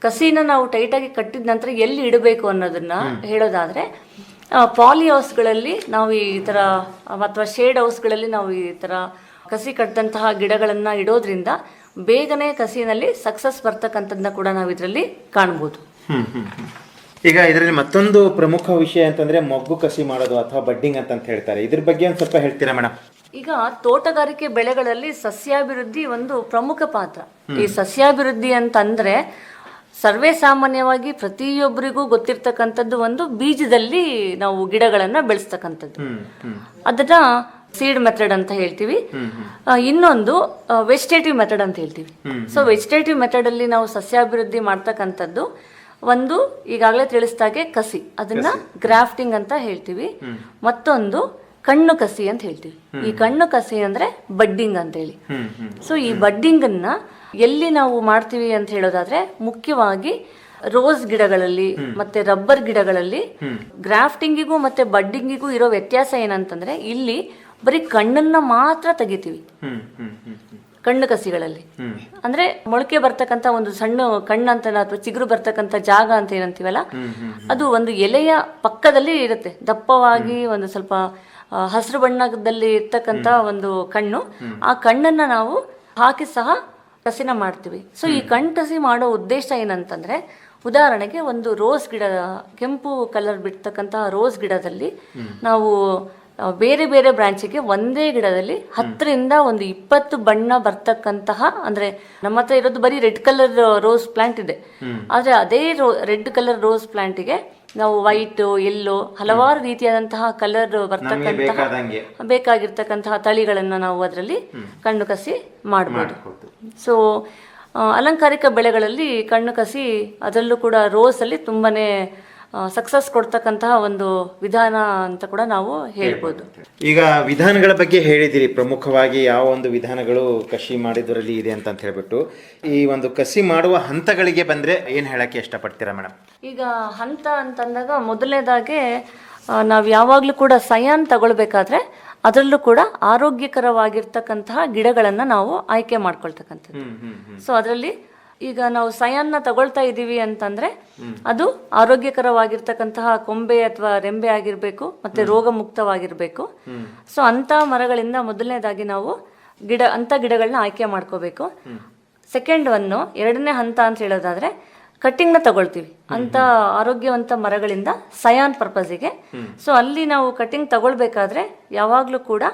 ಕಸಿನ ನಾವು ಟೈಟಾಗಿ ಕಟ್ಟಿದ ನಂತರ ಎಲ್ಲಿ ಇಡಬೇಕು ಅನ್ನೋದನ್ನ ಹೇಳೋದಾದ್ರೆ, ಪಾಲಿ ಹೌಸ್ಗಳಲ್ಲಿ ನಾವು ಈ ಥರ ಅಥವಾ ಶೇಡ್ ಹೌಸ್ಗಳಲ್ಲಿ ನಾವು ಈ ಥರ ಕಸಿ ಕಟ್ಟಿದಂತಹ ಗಿಡಗಳನ್ನು ಇಡೋದ್ರಿಂದ ಬೇಗನೆ ಕಸಿನಲ್ಲಿ ಸಕ್ಸಸ್ ಬರ್ತಕ್ಕಂಥದ್ದನ್ನ ಕೂಡ ನಾವು ಇದರಲ್ಲಿ ಕಾಣ್ಬೋದು. ಈಗ ಇದರಲ್ಲಿ ಮತ್ತೊಂದು ಪ್ರಮುಖ ವಿಷಯ ಅಂತಂದ್ರೆ ಮೊಗ್ಗು ಕಸಿ ಮಾಡೋದು ಅಥವಾ ಬಡ್ಡಿಂಗ್ ಅಂತ ಹೇಳ್ತಾರೆ. ಇದ್ರ ಬಗ್ಗೆ ಒಂದು ಸ್ವಲ್ಪ ಹೇಳ್ತೀರಾ ಮೇಡಮ್? ಈಗ ತೋಟಗಾರಿಕೆ ಬೆಳೆಗಳಲ್ಲಿ ಸಸ್ಯಾಭಿವೃದ್ಧಿ ಒಂದು ಪ್ರಮುಖ ಪಾತ್ರ. ಈ ಸಸ್ಯಾಭಿವೃದ್ಧಿ ಅಂತಂದ್ರೆ ಸರ್ವೇ ಸಾಮಾನ್ಯವಾಗಿ ಪ್ರತಿಯೊಬ್ಬರಿಗೂ ಗೊತ್ತಿರ್ತಕ್ಕಂಥದ್ದು ಒಂದು ಬೀಜದಲ್ಲಿ ನಾವು ಗಿಡಗಳನ್ನ ಬೆಳೆಸ್ತಕ್ಕಂಥದ್ದು, ಅದನ್ನ ಸೀಡ್ ಮೆಥಡ್ ಅಂತ ಹೇಳ್ತೀವಿ. ಇನ್ನೊಂದು ವೆಜಿಟೇಟಿವ್ ಮೆಥಡ್ ಅಂತ ಹೇಳ್ತೀವಿ. ಸೊ ವೆಜಿಟೇಟಿವ್ ಮೆಥಡ್ ಅಲ್ಲಿ ನಾವು ಸಸ್ಯಾಭಿವೃದ್ಧಿ ಮಾಡ್ತಕ್ಕಂಥದ್ದು ಒಂದು ಈಗಾಗಲೇ ತಿಳಿಸಿದಾಗೆ ಕಸಿ, ಅದನ್ನ ಗ್ರಾಫ್ಟಿಂಗ್ ಅಂತ ಹೇಳ್ತೀವಿ. ಮತ್ತೊಂದು ಕಣ್ಣು ಕಸಿ ಅಂತ ಹೇಳ್ತೀವಿ. ಈ ಕಣ್ಣು ಕಸಿ ಅಂದ್ರೆ ಬಡ್ಡಿಂಗ್ ಅಂತ ಹೇಳಿ. ಸೊ ಈ ಬಡ್ಡಿಂಗ್ ಅನ್ನ ಎಲ್ಲಿ ನಾವು ಮಾಡ್ತೀವಿ ಅಂತ ಹೇಳೋದಾದ್ರೆ, ಮುಖ್ಯವಾಗಿ ರೋಸ್ ಗಿಡಗಳಲ್ಲಿ ಮತ್ತೆ ರಬ್ಬರ್ ಗಿಡಗಳಲ್ಲಿ ಗ್ರಾಫ್ಟಿಂಗಿಗೂ ಮತ್ತೆ ಬಡ್ಡಿಂಗಿಗೂ ಇರೋ ವ್ಯತ್ಯಾಸ ಏನಂತಂದ್ರೆ, ಇಲ್ಲಿ ಬರೀ ಕಣ್ಣನ್ನ ಮಾತ್ರ ತೆಗಿತೀವಿ ಕಣ್ಣು ಕಸಿಗಳಲ್ಲಿ. ಅಂದ್ರೆ ಮೊಳಕೆ ಬರ್ತಕ್ಕಂಥ ಒಂದು ಸಣ್ಣ ಕಣ್ಣು ಅಂತ ಅಥವಾ ಚಿಗುರು ಬರ್ತಕ್ಕಂಥ ಜಾಗ ಅಂತ ಏನಂತೀವಲ್ಲ, ಅದು ಒಂದು ಎಲೆಯ ಪಕ್ಕದಲ್ಲಿ ಇರುತ್ತೆ, ದಪ್ಪವಾಗಿ ಒಂದು ಸ್ವಲ್ಪ ಹಸಿರು ಬಣ್ಣದಲ್ಲಿ ಇರ್ತಕ್ಕಂಥ ಒಂದು ಕಣ್ಣು. ಆ ಕಣ್ಣನ್ನ ನಾವು ಹಾಕಿ ಸಹ ಕಸಿನ ಮಾಡ್ತೀವಿ. ಸೊ ಈ ಕಣ್ಣು ಕಸಿ ಮಾಡೋ ಉದ್ದೇಶ ಏನಂತಂದ್ರೆ, ಉದಾಹರಣೆಗೆ ಒಂದು ರೋಸ್ ಗಿಡ, ಕೆಂಪು ಕಲರ್ ಬಿಡ್ತಕ್ಕಂತಹ ರೋಸ್ ಗಿಡದಲ್ಲಿ ನಾವು ಬೇರೆ ಬೇರೆ ಬ್ರಾಂಚಿಗೆ ಒಂದೇ ಗಿಡದಲ್ಲಿ 10ರಿಂದ 20 ಬಣ್ಣ ಬರ್ತಕ್ಕಂತಹ, ಅಂದ್ರೆ ನಮ್ಮ ಹತ್ರ ಇರೋದು ಬರೀ ರೆಡ್ ಕಲರ್ ರೋಸ್ ಪ್ಲಾಂಟ್ ಇದೆ, ಆದ್ರೆ ಅದೇ ರೆಡ್ ಕಲರ್ ರೋಸ್ ಪ್ಲಾಂಟಿಗೆ ನಾವು ವೈಟ್, ಯೆಲ್ಲೋ, ಹಲವಾರು ರೀತಿಯಾದಂತಹ ಕಲರ್ ಬರ್ತಕ್ಕಂತಹ ಬೇಕಾಗಿರ್ತಕ್ಕಂತಹ ತಳಿಗಳನ್ನ ನಾವು ಅದರಲ್ಲಿ ಕಣ್ಣು ಕಸಿ ಮಾಡಬಹುದು. ಸೊ ಅಲಂಕಾರಿಕ ಬೆಳೆಗಳಲ್ಲಿ ಕಣ್ಣು ಕಸಿ, ಅದರಲ್ಲೂ ಕೂಡ ರೋಸ್ ಅಲ್ಲಿ ತುಂಬಾನೇ ಸಕ್ಸಸ್ ಕೊಡ್ತಕ್ಕಂತಹ ಒಂದು ವಿಧಾನ ಅಂತ ಕೂಡ ನಾವು ಹೇಳ್ಬೋದು. ಈಗ ವಿಧಾನಗಳ ಬಗ್ಗೆ ಹೇಳಿದಿರಿ, ಪ್ರಮುಖವಾಗಿ ಯಾವ ಒಂದು ವಿಧಾನಗಳು ಕಸಿ ಮಾಡಿದ್ರಲ್ಲಿ ಇದೆ ಅಂತ ಹೇಳ್ಬಿಟ್ಟು. ಈ ಒಂದು ಕಸಿ ಮಾಡುವ ಹಂತಗಳಿಗೆ ಬಂದ್ರೆ ಏನ್ ಹೇಳಕ್ಕೆ ಇಷ್ಟಪಡ್ತೀರಾ ಮೇಡಮ್? ಈಗ ಹಂತ ಅಂತಂದಾಗ ಮೊದಲನೇದಾಗೆ ನಾವು ಯಾವಾಗ್ಲೂ ಕೂಡ ಸಯಾನ್ ತಗೊಳ್ಬೇಕಾದ್ರೆ ಅದರಲ್ಲೂ ಕೂಡ ಆರೋಗ್ಯಕರವಾಗಿರ್ತಕ್ಕಂತಹ ಗಿಡಗಳನ್ನ ನಾವು ಆಯ್ಕೆ ಮಾಡ್ಕೊಳ್ತಕ್ಕಂಥದ್ದು. ಸೊ ಅದರಲ್ಲಿ ಈಗ ನಾವು ಸಯಾನ್ನ ತಗೊಳ್ತಾ ಇದ್ದೀವಿ ಅಂತಂದ್ರೆ ಅದು ಆರೋಗ್ಯಕರವಾಗಿರ್ತಕ್ಕಂತಹ ಕೊಂಬೆ ಅಥವಾ ರೆಂಬೆ ಆಗಿರ್ಬೇಕು, ಮತ್ತೆ ರೋಗ ಮುಕ್ತವಾಗಿರ್ಬೇಕು. ಸೊ ಅಂತ ಮರಗಳಿಂದ ಮೊದಲನೇದಾಗಿ ನಾವು ಅಂತ ಗಿಡಗಳನ್ನ ಆಯ್ಕೆ ಮಾಡ್ಕೋಬೇಕು. ಸೆಕೆಂಡ್ ಒನ್ನು, ಎರಡನೇ ಹಂತ ಅಂತ ಹೇಳೋದಾದ್ರೆ ಕಟ್ಟಿಂಗ್ನ ತಗೊಳ್ತೀವಿ ಅಂತ ಆರೋಗ್ಯವಂತ ಮರಗಳಿಂದ ಸಯಾನ್ ಪರ್ಪಸ್ಗೆ. ಸೊ ಅಲ್ಲಿ ನಾವು ಕಟ್ಟಿಂಗ್ ತಗೊಳ್ಬೇಕಾದ್ರೆ ಯಾವಾಗ್ಲೂ ಕೂಡ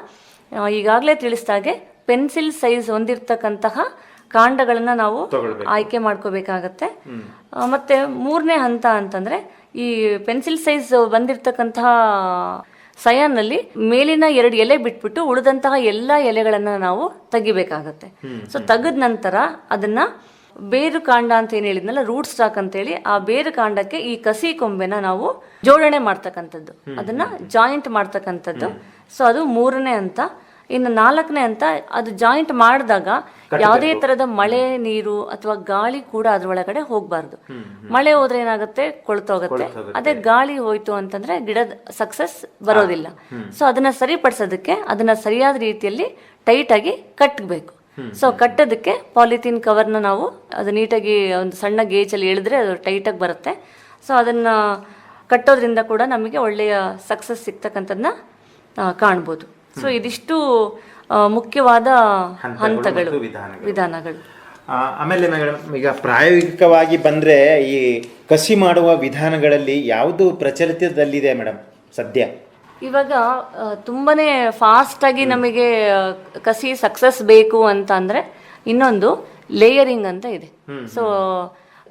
ಈಗಾಗಲೇ ತಿಳಿಸಿದಾಗೆ ಪೆನ್ಸಿಲ್ ಸೈಜ್ ಹೊಂದಿರ್ತಕ್ಕಂತಹ ಕಾಂಡಗಳನ್ನ ನಾವು ಆಯ್ಕೆ ಮಾಡ್ಕೋಬೇಕಾಗತ್ತೆ. ಮತ್ತೆ ಮೂರನೇ ಹಂತ ಅಂತಂದ್ರೆ, ಈ ಪೆನ್ಸಿಲ್ ಸೈಜ್ ಬಂದಿರತಕ್ಕಂತಹ ಸಯಾನ್ನಲ್ಲಿ ಮೇಲಿನ 2 ಎಲೆ ಬಿಟ್ಬಿಟ್ಟು ಉಳಿದಂತಹ ಎಲ್ಲಾ ಎಲೆಗಳನ್ನ ನಾವು ತೆಗಿಬೇಕಾಗತ್ತೆ. ಸೊ ತೆಗೆದ ನಂತರ ಅದನ್ನ ಬೇರು ಕಾಂಡ ಅಂತ ಏನ್ ಹೇಳಿದ್ನಲ್ಲ, ರೂಟ್ ಸ್ಟಾಕ್ ಅಂತ ಹೇಳಿ, ಆ ಬೇರು ಕಾಂಡಕ್ಕೆ ಈ ಕಸಿ ಕೊಂಬೆನ ನಾವು ಜೋಡಣೆ ಮಾಡ್ತಕ್ಕಂಥದ್ದು, ಅದನ್ನ ಜಾಯಿಂಟ್ ಮಾಡ್ತಕ್ಕಂಥದ್ದು. ಸೊ ಅದು ಮೂರನೇ ಹಂತ. ಇನ್ನು ನಾಲ್ಕನೇ ಹಂತ, ಅದು ಜಾಯಿಂಟ್ ಮಾಡಿದಾಗ ಯಾವುದೇ ತರದ ಮಳೆ ನೀರು ಅಥವಾ ಗಾಳಿ ಕೂಡ ಅದ್ರೊಳಗಡೆ ಹೋಗ್ಬಾರ್ದು. ಮಳೆ ಹೋದ್ರೆ ಏನಾಗುತ್ತೆ, ಕೊಳ್ತೋಗುತ್ತೆ. ಅದೇ ಗಾಳಿ ಹೋಯ್ತು ಅಂತಂದ್ರೆ ಗಿಡದ ಸಕ್ಸಸ್ ಬರೋದಿಲ್ಲ. ಸೊ ಅದನ್ನ ಸರಿಪಡಿಸೋದಕ್ಕೆ ಅದನ್ನ ಸರಿಯಾದ ರೀತಿಯಲ್ಲಿ ಟೈಟ್ ಆಗಿ ಕಟ್ಟಬೇಕು. ಸೊ ಕಟ್ಟೋದಕ್ಕೆ ಪಾಲಿಥೀನ್ ಕವರ್ನ ನಾವು ಅದು ನೀಟಾಗಿ ಒಂದು ಸಣ್ಣ ಗೇಜಲ್ಲಿ ಎಳೆದ್ರೆ ಅದು ಟೈಟಾಗಿ ಬರುತ್ತೆ. ಸೊ ಅದನ್ನ ಕಟ್ಟೋದ್ರಿಂದ ಕೂಡ ನಮಗೆ ಒಳ್ಳೆಯ ಸಕ್ಸಸ್ ಸಿಗ್ತಕ್ಕಂಥದ್ದನ್ನ ಕಾಣ್ಬೋದು. ಸೊ ಇದಿಷ್ಟು ಮುಖ್ಯವಾದ ಹಂತಗಳು ಹಂತಗಳು, ಮತ್ತು ವಿಧಾನಗಳು. ವಿಧಾನಗಳು. ಆಮೇಲೆ ಮೇಡಮ್, ಈಗ ಪ್ರಾಯೋಗಿಕವಾಗಿ ಬಂದರೆ ಈ ಕಸಿ ಮಾಡುವ ವಿಧಾನಗಳಲ್ಲಿ ಯಾವುದು ಪ್ರಚಲಿತದಲ್ಲಿದೆ ಮೇಡಮ್ ಸದ್ಯ? ಇವಾಗ ತುಂಬಾನೇ ಫಾಸ್ಟ್ ಆಗಿ ನಮಗೆ ಕಸಿ ಸಕ್ಸಸ್ ಬೇಕು ಅಂತ ಅಂದ್ರೆ ಇನ್ನೊಂದು ಲೇಯರಿಂಗ್ ಅಂತ ಇದೆ. ಸೊ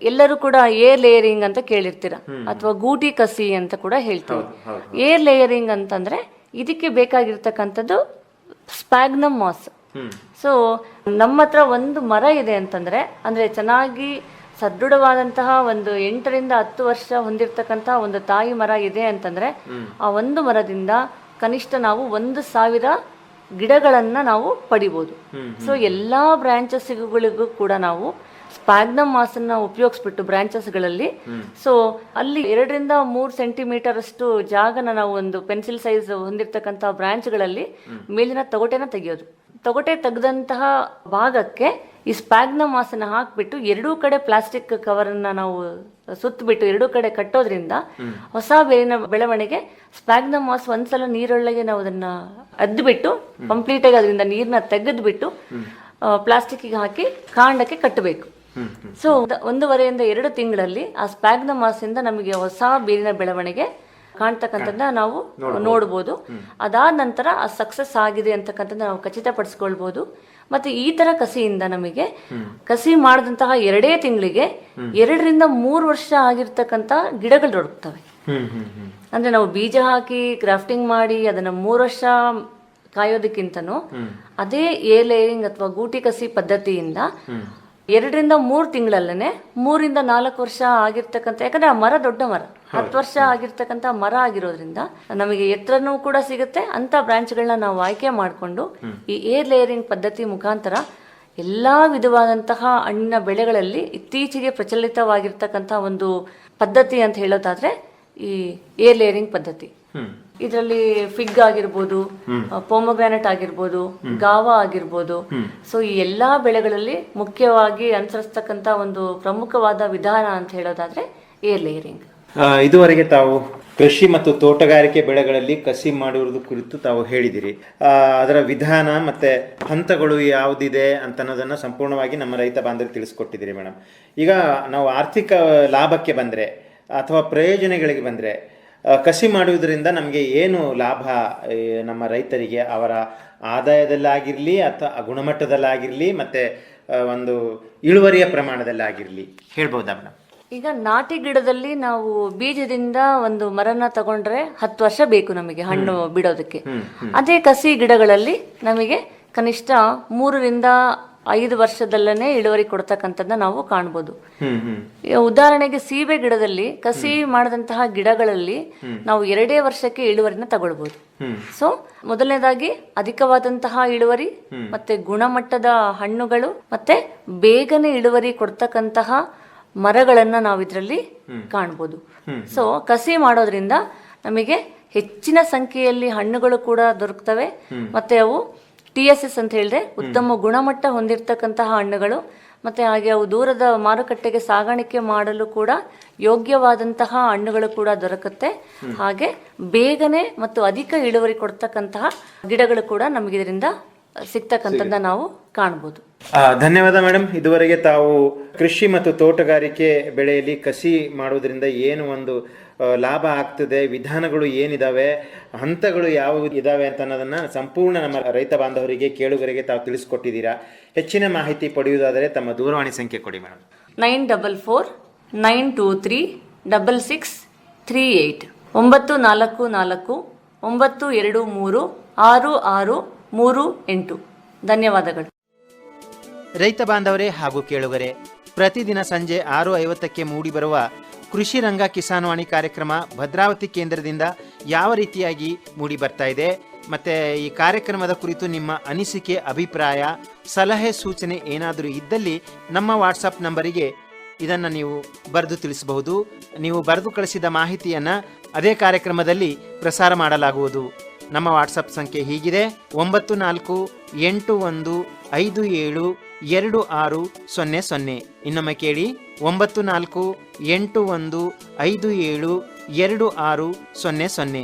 ಎಲ್ಲರೂ ಕೂಡ ಏರ್ ಲೇಯರಿಂಗ್ ಅಂತ ಕೇಳಿರ್ತೀರ, ಅಥವಾ ಗೂಟಿ ಕಸಿ ಅಂತ ಕೂಡ ಹೇಳ್ತೀವಿ. ಏರ್ ಲೇಯರಿಂಗ್ ಅಂತಂದ್ರೆ ಇದಕ್ಕೆ ಬೇಕಾಗಿರ್ತಕ್ಕಂಥದ್ದು ಸ್ಪ್ಯಾಗ್ನಮ್ ಮಾಸ್. ಸೊ ನಮ್ಮ ಹತ್ರ ಒಂದು ಮರ ಇದೆ ಅಂತಂದ್ರೆ, ಅಂದ್ರೆ ಚೆನ್ನಾಗಿ ಸದೃಢವಾದಂತಹ ಒಂದು 8 ರಿಂದ 10 ವರ್ಷ ಹೊಂದಿರತಕ್ಕಂತ ಒಂದು ತಾಯಿ ಮರ ಇದೆ ಅಂತಂದ್ರೆ, ಆ ಒಂದು ಮರದಿಂದ ಕನಿಷ್ಠ ನಾವು 1,000 ಗಿಡಗಳನ್ನ ನಾವು ಪಡಿಬಹುದು. ಸೊ ಎಲ್ಲಾ ಬ್ರಾಂಚಸ್ಗಳಿಗೂ ಕೂಡ ನಾವು ಸ್ಪ್ಯಾಗ್ನಮ್ ಮಾಸನ್ನ ಉಪಯೋಗಿಸ್ಬಿಟ್ಟು ಬ್ರಾಂಚಸ್ಗಳಲ್ಲಿ, ಸೊ ಅಲ್ಲಿ 2 ರಿಂದ 3 ಸೆಂಟಿಮೀಟರ್ ಅಷ್ಟು ಜಾಗನ ನಾವು ಒಂದು ಪೆನ್ಸಿಲ್ ಸೈಜ್ ಹೊಂದಿರತಕ್ಕಂತಹ ಬ್ರಾಂಚ್ಗಳಲ್ಲಿ ಮೇಲಿನ ತೊಗಟೆನ ತೆಗೆಯೋದು. ತೊಗಟೆ ತೆಗೆದಂತಹ ಭಾಗಕ್ಕೆ ಈ ಸ್ಪ್ಯಾಗ್ನಮ್ ಮಾಸನ್ನ ಹಾಕ್ಬಿಟ್ಟು 2 ಕಡೆ ಪ್ಲಾಸ್ಟಿಕ್ ಕವರ್ ಅನ್ನ ನಾವು ಸುತ್ತಬಿಟ್ಟು 2 ಕಡೆ ಕಟ್ಟೋದ್ರಿಂದ ಹೊಸ ಬೇರಿನ ಬೆಳವಣಿಗೆ. ಸ್ಪ್ಯಾಗ್ನಮ್ ಮಾಸ್ ಒಂದ್ಸಲ ನೀರೊಳಗೆ ನಾವು ಅದನ್ನ ಅದ್ಬಿಟ್ಟು ಕಂಪ್ಲೀಟ್ ಆಗಿ ಅದರಿಂದ ನೀರನ್ನ ತೆಗೆದ್ಬಿಟ್ಟು ಪ್ಲಾಸ್ಟಿಕ್ಗೆ ಹಾಕಿ ಕಾಂಡಕ್ಕೆ ಕಟ್ಟಬೇಕು. ಸೊ 1.5 ರಿಂದ 2 ತಿಂಗಳಲ್ಲಿ ಆ ಸ್ಪ್ಯಾಗ್ನಮ್ ಮಾಸ್ ಇಂದ ನಮಗೆ ಹೊಸ ಬೇರಿನ ಬೆಳವಣಿಗೆ ಕಾಣ್ತಕ್ಕಂಥದ್ದನ್ನ ನಾವು ನೋಡ್ಬೋದು. ಅದಾದ ನಂತರ ಆ ಸಕ್ಸಸ್ ಆಗಿದೆ ಅಂತಕ್ಕಂಥದ್ದು ನಾವು ಖಚಿತಪಡಿಸ್ಕೊಳ್ಬಹುದು. ಮತ್ತೆ ಈ ತರ ಕಸಿಯಿಂದ ನಮಗೆ ಕಸಿ ಮಾಡಿದಂತಹ 2 ತಿಂಗಳಿಗೆ 2 ರಿಂದ 3 ವರ್ಷ ಆಗಿರ್ತಕ್ಕಂಥ ಗಿಡಗಳು ದೊರಕ್ತವೆ. ಅಂದ್ರೆ ನಾವು ಬೀಜ ಹಾಕಿ ಗ್ರಾಫ್ಟಿಂಗ್ ಮಾಡಿ ಅದನ್ನ 3 ವರ್ಷ ಕಾಯೋದಕ್ಕಿಂತನೂ ಅದೇ ಏರ್ ಲೇಯರಿಂಗ್ ಅಥವಾ ಗೂಟಿ ಕಸಿ ಪದ್ಧತಿಯಿಂದ 2 ರಿಂದ 3 ತಿಂಗಳಲ್ಲೇನೆ 3 ರಿಂದ 4 ವರ್ಷ ಆಗಿರ್ತಕ್ಕಂಥ, ಯಾಕಂದ್ರೆ ಆ ಮರ ದೊಡ್ಡ ಮರ, 10 ವರ್ಷ ಆಗಿರ್ತಕ್ಕಂಥ ಮರ ಆಗಿರೋದ್ರಿಂದ ನಮಗೆ ಎತ್ತರನೂ ಕೂಡ ಸಿಗುತ್ತೆ. ಅಂತ ಬ್ರಾಂಚ್ಗಳನ್ನ ನಾವು ಆಯ್ಕೆ ಮಾಡಿಕೊಂಡು ಈ ಏರ್ ಲೇಯರಿಂಗ್ ಪದ್ಧತಿ ಮುಖಾಂತರ ಎಲ್ಲಾ ವಿಧವಾದಂತಹ ಹಣ್ಣಿನ ಬೆಳೆಗಳಲ್ಲಿ ಇತ್ತೀಚೆಗೆ ಪ್ರಚಲಿತವಾಗಿರ್ತಕ್ಕಂಥ ಒಂದು ಪದ್ಧತಿ ಅಂತ ಹೇಳೋದಾದ್ರೆ ಈ ಏರ್ ಲೇಯರಿಂಗ್ ಪದ್ಧತಿ. ಇದರಲ್ಲಿ ಫಿಗ್ ಆಗಿರ್ಬೋದು, ಪೊಮೊಗ್ರಾನೆಟ್ ಆಗಿರ್ಬೋದು, ಗಾವಾ ಆಗಿರ್ಬೋದು. ಸೊ ಈ ಎಲ್ಲಾ ಬೆಳೆಗಳಲ್ಲಿ ಮುಖ್ಯವಾಗಿ ಅನುಸರಿಸ್ತಕ್ಕಂಥ ಒಂದು ಪ್ರಮುಖವಾದ ವಿಧಾನ ಅಂತ ಹೇಳೋದಾದ್ರೆ ಏರ್ ಲೇಯರಿಂಗ್. ಇದುವರೆಗೆ ತಾವು ಕೃಷಿ ಮತ್ತು ತೋಟಗಾರಿಕೆ ಬೆಳೆಗಳಲ್ಲಿ ಕಸಿ ಮಾಡುವುದು ಕುರಿತು ತಾವು ಹೇಳಿದಿರಿ. ಅದರ ವಿಧಾನ ಮತ್ತೆ ಹಂತಗಳು ಯಾವುದಿದೆ ಅಂತ ಅನ್ನೋದನ್ನು ಸಂಪೂರ್ಣವಾಗಿ ನಮ್ಮ ರೈತ ಬಾಂಧವರಿಗೆ ತಿಳಿಸ್ಕೊಟ್ಟಿದ್ದೀರಿ ಮೇಡಮ್. ಈಗ ನಾವು ಆರ್ಥಿಕ ಲಾಭಕ್ಕೆ ಬಂದರೆ ಅಥವಾ ಪ್ರಯೋಜನಗಳಿಗೆ ಬಂದರೆ, ಕಸಿ ಮಾಡುವುದರಿಂದ ನಮಗೆ ಏನು ಲಾಭ ನಮ್ಮ ರೈತರಿಗೆ, ಅವರ ಆದಾಯದಲ್ಲಾಗಿರಲಿ ಅಥವಾ ಗುಣಮಟ್ಟದಲ್ಲಾಗಿರಲಿ ಮತ್ತು ಒಂದು ಇಳುವರಿಯ ಪ್ರಮಾಣದಲ್ಲಾಗಿರಲಿ ಹೇಳ್ಬೋದಾ ಮೇಡಮ್? ಈಗ ನಾಟಿ ಗಿಡದಲ್ಲಿ ನಾವು ಬೀಜದಿಂದ ಒಂದು ಮರನ ತಗೊಂಡ್ರೆ 10 ವರ್ಷ ಬೇಕು ನಮಗೆ ಹಣ್ಣು ಬಿಡೋದಕ್ಕೆ. ಅದೇ ಕಸಿ ಗಿಡಗಳಲ್ಲಿ ನಮಗೆ ಕನಿಷ್ಠ 3 ರಿಂದ 5 ವರ್ಷದಲ್ಲೇ ಇಳುವರಿ ಕೊಡ್ತಕ್ಕಂಥದ್ದನ್ನ ನಾವು ಕಾಣ್ಬೋದು. ಉದಾಹರಣೆಗೆ ಸೀಬೆ ಗಿಡದಲ್ಲಿ ಕಸಿ ಮಾಡಿದಂತಹ ಗಿಡಗಳಲ್ಲಿ ನಾವು 2 ವರ್ಷಕ್ಕೆ ಇಳುವರಿನ ತಗೊಳ್ಬಹುದು. ಸೊ ಮೊದಲನೇದಾಗಿ ಅಧಿಕವಾದಂತಹ ಇಳುವರಿ, ಮತ್ತೆ ಗುಣಮಟ್ಟದ ಹಣ್ಣುಗಳು, ಮತ್ತೆ ಬೇಗನೆ ಇಳುವರಿ ಕೊಡ್ತಕ್ಕಂತಹ ಮರಗಳನ್ನ ನಾವು ಇದರಲ್ಲಿ ಕಾಣ್ಬೋದು. ಸೊ ಕಸಿ ಮಾಡೋದ್ರಿಂದ ನಮಗೆ ಹೆಚ್ಚಿನ ಸಂಖ್ಯೆಯಲ್ಲಿ ಹಣ್ಣುಗಳು ಕೂಡ ದೊರಕ್ತವೆ. ಮತ್ತೆ ಅವು TSS ಅಂತ ಹೇಳಿದ್ರೆ ಉತ್ತಮ ಗುಣಮಟ್ಟ ಹೊಂದಿರತಕ್ಕಂತಹ ಹಣ್ಣುಗಳು, ಮತ್ತೆ ಹಾಗೆ ಅವು ದೂರದ ಮಾರುಕಟ್ಟೆಗೆ ಸಾಗಾಣಿಕೆ ಮಾಡಲು ಕೂಡ ಯೋಗ್ಯವಾದಂತಹ ಹಣ್ಣುಗಳು ಕೂಡ ದೊರಕುತ್ತೆ. ಹಾಗೆ ಬೇಗನೆ ಮತ್ತು ಅಧಿಕ ಇಳುವರಿ ಕೊಡ್ತಕ್ಕಂತಹ ಗಿಡಗಳು ಕೂಡ ನಮಗೆ ಇದರಿಂದ ಸಿಗ್ತಕ್ಕಂಥದ್ದನ್ನ ನಾವು ಕಾಣ್ಬೋದು. ಧನ್ಯವಾದ ಮೇಡಮ್. ಇದುವರೆಗೆ ತಾವು ಕೃಷಿ ಮತ್ತು ತೋಟಗಾರಿಕೆ ಬೆಳೆಯಲ್ಲಿ ಕಸಿ ಮಾಡುವುದರಿಂದ ಏನು ಒಂದು ಲಾಭ ಆಗ್ತದೆ, ವಿಧಾನಗಳು ಏನಿದಾವೆ, ಹಂತಗಳು ಯಾವ ಇದಾವೆ ಅಂತ ಅನ್ನೋದನ್ನ ಸಂಪೂರ್ಣ ನಮ್ಮ ರೈತ ಬಾಂಧವರಿಗೆ, ಕೇಳುಗರಿಗೆ ತಾವು ತಿಳಿಸ್ಕೊಟ್ಟಿದ್ದೀರಾ. ಹೆಚ್ಚಿನ ಮಾಹಿತಿ ಪಡೆಯುವುದಾದರೆ ತಮ್ಮ ದೂರವಾಣಿ ಸಂಖ್ಯೆ ಕೊಡಿ ಮೇಡಮ್. 9449236638 944 923 6638. ಧನ್ಯವಾದಗಳು. ರೈತ ಬಾಂಧವರೇ ಹಾಗೂ ಕೇಳುಗರೆ, ಪ್ರತಿದಿನ ಸಂಜೆ 6:50ಕ್ಕೆ ಮೂಡಿಬರುವ ಕೃಷಿ ರಂಗ ಕಿಸಾನ್ವಾಣಿ ಕಾರ್ಯಕ್ರಮ ಭದ್ರಾವತಿ ಕೇಂದ್ರದಿಂದ ಯಾವ ರೀತಿಯಾಗಿ ಮೂಡಿ ಬರ್ತಾ ಇದೆ, ಮತ್ತು ಈ ಕಾರ್ಯಕ್ರಮದ ಕುರಿತು ನಿಮ್ಮ ಅನಿಸಿಕೆ, ಅಭಿಪ್ರಾಯ, ಸಲಹೆ, ಸೂಚನೆ ಏನಾದರೂ ಇದ್ದಲ್ಲಿ ನಮ್ಮ ವಾಟ್ಸಪ್ ನಂಬರಿಗೆ ಇದನ್ನು ನೀವು ಬರೆದು ತಿಳಿಸಬಹುದು. ನೀವು ಬರೆದು ಕಳಿಸಿದ ಮಾಹಿತಿಯನ್ನು ಅದೇ ಕಾರ್ಯಕ್ರಮದಲ್ಲಿ ಪ್ರಸಾರ ಮಾಡಲಾಗುವುದು. ನಮ್ಮ ವಾಟ್ಸಪ್ ಸಂಖ್ಯೆ ಹೀಗಿದೆ: 9481572600. ಇನ್ನೊಮ್ಮೆ ಕೇಳಿ: 9481572600.